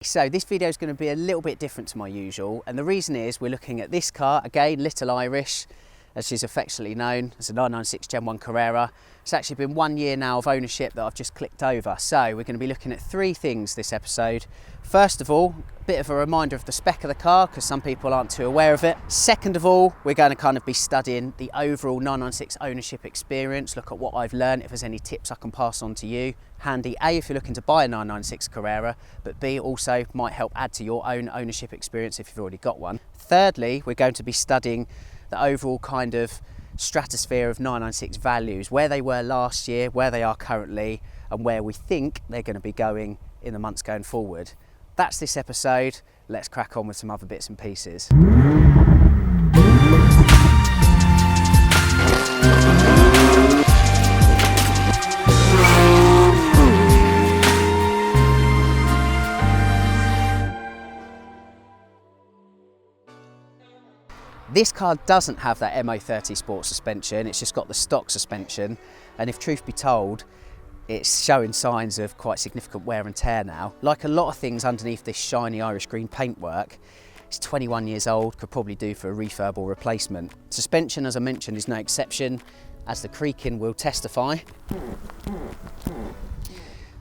So this video is going to be a little bit different to my usual, and the reason is we're looking at this car again, Little Irish, as she's affectionately known. It's a 996 Gen 1 Carrera. It's actually been 1 year now of ownership that I've just clicked over. So we're going to be looking at three things this episode. First of all, a bit of a reminder of the spec of the car because some people aren't too aware of it. Second of all, we're going to kind of be studying the overall 996 ownership experience, look at what I've learned, if there's any tips I can pass on to you. Handy A if you're looking to buy a 996 Carrera, but B also might help add to your own ownership experience if you've already got one. Thirdly, we're going to be studying the overall kind of stratosphere of 996 values, where they were last year, where they are currently, and where we think they're going to be going in the months going forward. That's this episode. Let's crack on with some other bits and pieces. This car doesn't have that MO30 Sport suspension, it's just got the stock suspension, and if truth be told, it's showing signs of quite significant wear and tear now. Like a lot of things underneath this shiny Irish green paintwork, it's 21 years old, could probably do for a refurb or replacement. Suspension, as I mentioned, is no exception, as the creaking will testify.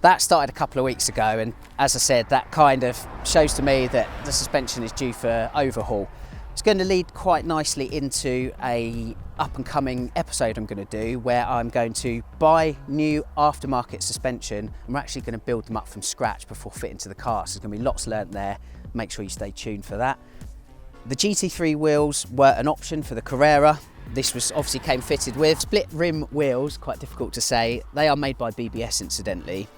That started a couple of weeks ago, and as I said, that kind of shows to me that the suspension is due for overhaul. It's going to lead quite nicely into a up-and-coming episode I'm going to do where I'm going to buy new aftermarket suspension and we're actually going to build them up from scratch before fitting to the car. So there's going to be lots learnt there. Make sure you stay tuned for that. The GT3 wheels were an option for the Carrera. This was obviously came fitted with split rim wheels, quite difficult to say. They are made by BBS incidentally.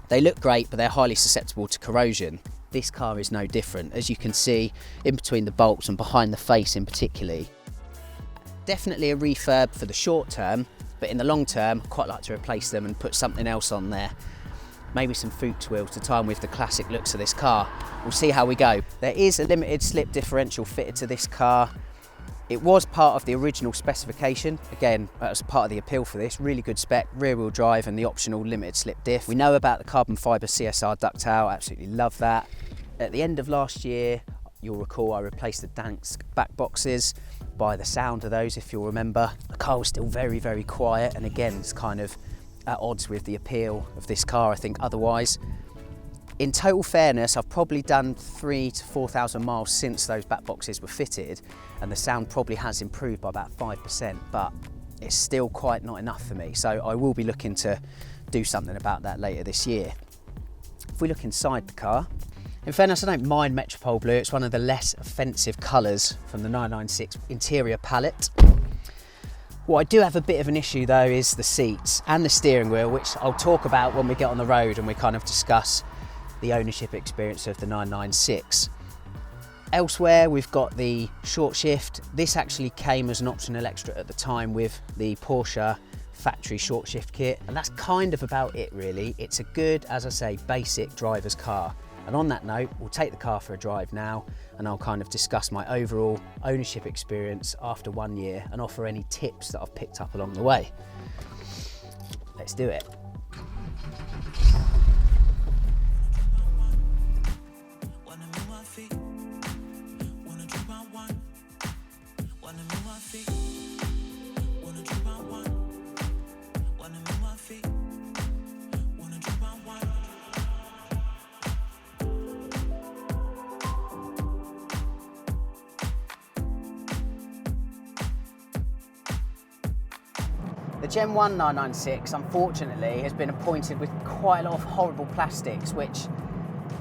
They look great, but they're highly susceptible to corrosion. This car is no different, as you can see in between the bolts and behind the face in particular. Definitely a refurb for the short term, but in the long term, I'd quite like to replace them and put something else on there. Maybe some Fuchs wheels to time with the classic looks of this car. We'll see how we go. There is a limited slip differential fitted to this car. It was part of the original specification. Again, that was part of the appeal for this. Really good spec, rear wheel drive and the optional limited slip diff. We know about the carbon fibre CSR ductile, absolutely love that. At the end of last year, you'll recall I replaced the Dansk back boxes. By the sound of those, if you'll remember, the car was still very, very quiet. And again, it's kind of at odds with the appeal of this car, I think, otherwise. In total fairness, I've probably done 3,000 to 4,000 miles since those back boxes were fitted, and the sound probably has improved by about 5%, but it's still quite not enough for me. So I will be looking to do something about that later this year. If we look inside the car, in fairness, I don't mind Metropole Blue. It's one of the less offensive colours from the 996 interior palette. What I do have a bit of an issue though is the seats and the steering wheel, which I'll talk about when we get on the road and we kind of discuss the ownership experience of the 996. Elsewhere, we've got the short shift. This actually came as an optional extra at the time with the Porsche factory short shift kit, and that's kind of about it really. It's a good, as I say, basic driver's car. And on that note, we'll take the car for a drive now and I'll kind of discuss my overall ownership experience after 1 year and offer any tips that I've picked up along the way. Let's do it. The Gen 1 996, unfortunately, has been appointed with quite a lot of horrible plastics, which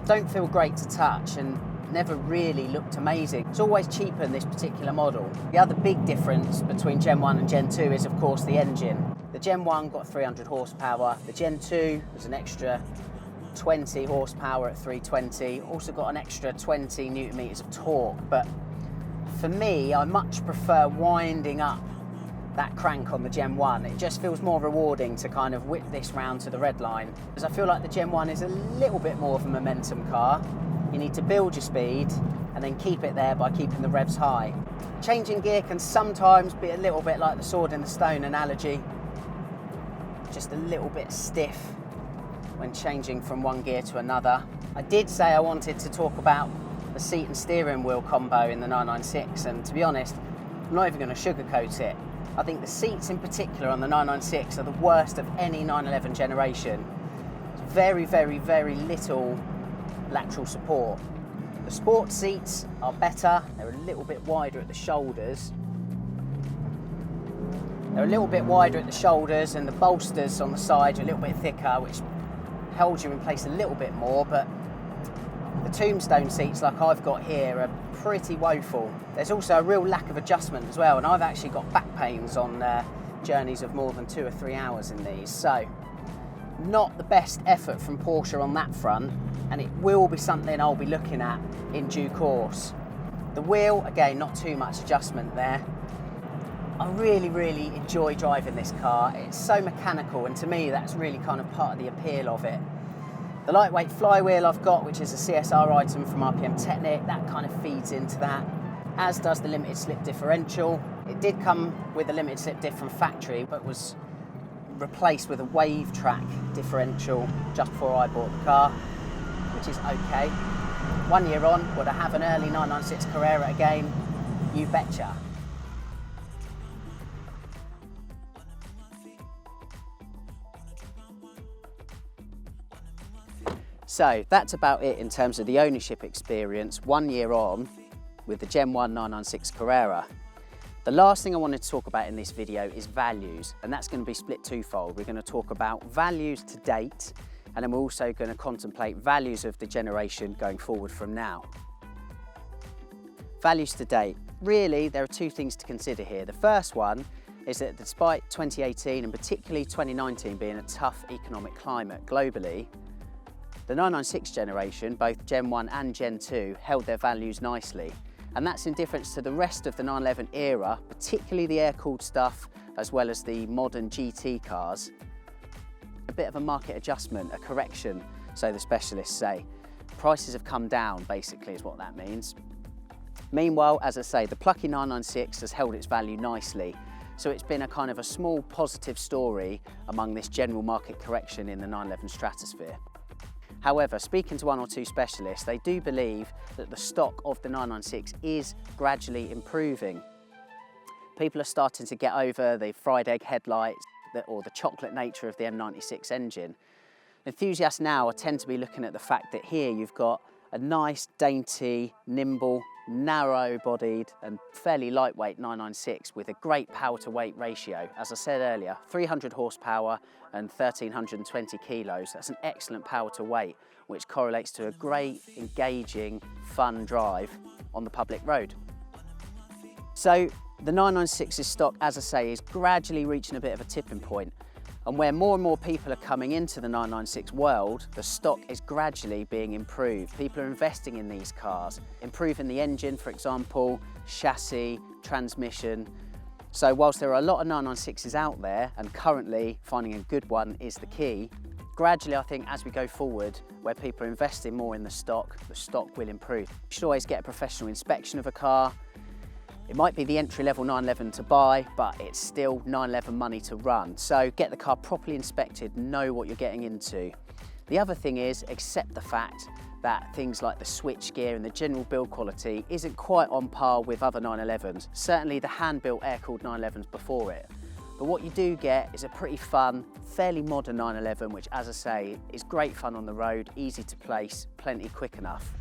don't feel great to touch and never really looked amazing. It's always cheaper in this particular model. The other big difference between Gen 1 and Gen 2 is, of course, the engine. The Gen 1 got 300 horsepower. The Gen 2 was an extra 20 horsepower at 320. Also got an extra 20 newton meters of torque. But for me, I much prefer winding up that crank on the Gen 1. It just feels more rewarding to kind of whip this round to the red line, because I feel like the Gen 1 is a little bit more of a momentum car. You need to build your speed and then keep it there by keeping the revs high. Changing gear can sometimes be a little bit like the sword in the stone analogy, just a little bit stiff. when changing from one gear to another. I did say I wanted to talk about the seat and steering wheel combo in the 996, and to be honest, I'm not even going to sugarcoat it. I think the seats in particular on the 996 are the worst of any 911 generation. Very, very, very little lateral support. The sport seats are better, they're a little bit wider at the shoulders. They're a little bit wider at the shoulders, and the bolsters on the side are a little bit thicker, which holds you in place a little bit more, but the tombstone seats like I've got here are pretty woeful. There's also a real lack of adjustment as well, and I've actually got back pains on journeys of more than 2 or 3 hours in these, so not the best effort from Porsche on that front, and it will be something I'll be looking at in due course. The wheel, again, not too much adjustment there. I really, really enjoy driving this car. It's so mechanical, and to me that's really kind of part of the appeal of it. The lightweight flywheel I've got, which is a CSR item from RPM Technic, that kind of feeds into that, as does the limited slip differential. It did come with a limited slip diff from factory, but was replaced with a wave track differential just before I bought the car, which is okay. 1 year on, would I have an early 996 Carrera again? You betcha. So that's about it in terms of the ownership experience 1 year on with the Gen 1 996 Carrera. The last thing I wanted to talk about in this video is values, and that's going to be split twofold. We're going to talk about values to date, and then we're also going to contemplate values of the generation going forward from now. Values to date. Really, there are two things to consider here. The first one is that despite 2018 and particularly 2019 being a tough economic climate globally, the 996 generation, both Gen 1 and Gen 2, held their values nicely. And that's in difference to the rest of the 911 era, particularly the air-cooled stuff, as well as the modern GT cars. A bit of a market adjustment, a correction, so the specialists say. Prices have come down, basically, is what that means. Meanwhile, as I say, the plucky 996 has held its value nicely. So it's been a kind of a small positive story among this general market correction in the 911 stratosphere. However, speaking to 1 or 2 specialists, they do believe that the stock of the 996 is gradually improving. People are starting to get over the fried egg headlights or the chocolate nature of the M96 engine. Enthusiasts now tend to be looking at the fact that here you've got a nice, dainty, nimble, narrow-bodied and fairly lightweight 996 with a great power-to-weight ratio. As I said earlier, 300 horsepower and 1,320 kilos. That's an excellent power-to-weight, which correlates to a great, engaging, fun drive on the public road. So the 996's stock, as I say, is gradually reaching a bit of a tipping point. And where more and more people are coming into the 996 world, the stock is gradually being improved. People are investing in these cars, improving the engine, for example, chassis, transmission. So whilst there are a lot of 996s out there, and currently finding a good one is the key, gradually I think as we go forward, where people are investing more in the stock will improve. You should always get a professional inspection of a car. It might be the entry-level 911 to buy, but it's still 911 money to run. So get the car properly inspected, know what you're getting into. The other thing is, accept the fact that things like the switchgear and the general build quality isn't quite on par with other 911s, certainly the hand-built air-cooled 911s before it. But what you do get is a pretty fun, fairly modern 911, which, as I say, is great fun on the road, easy to place, plenty quick enough.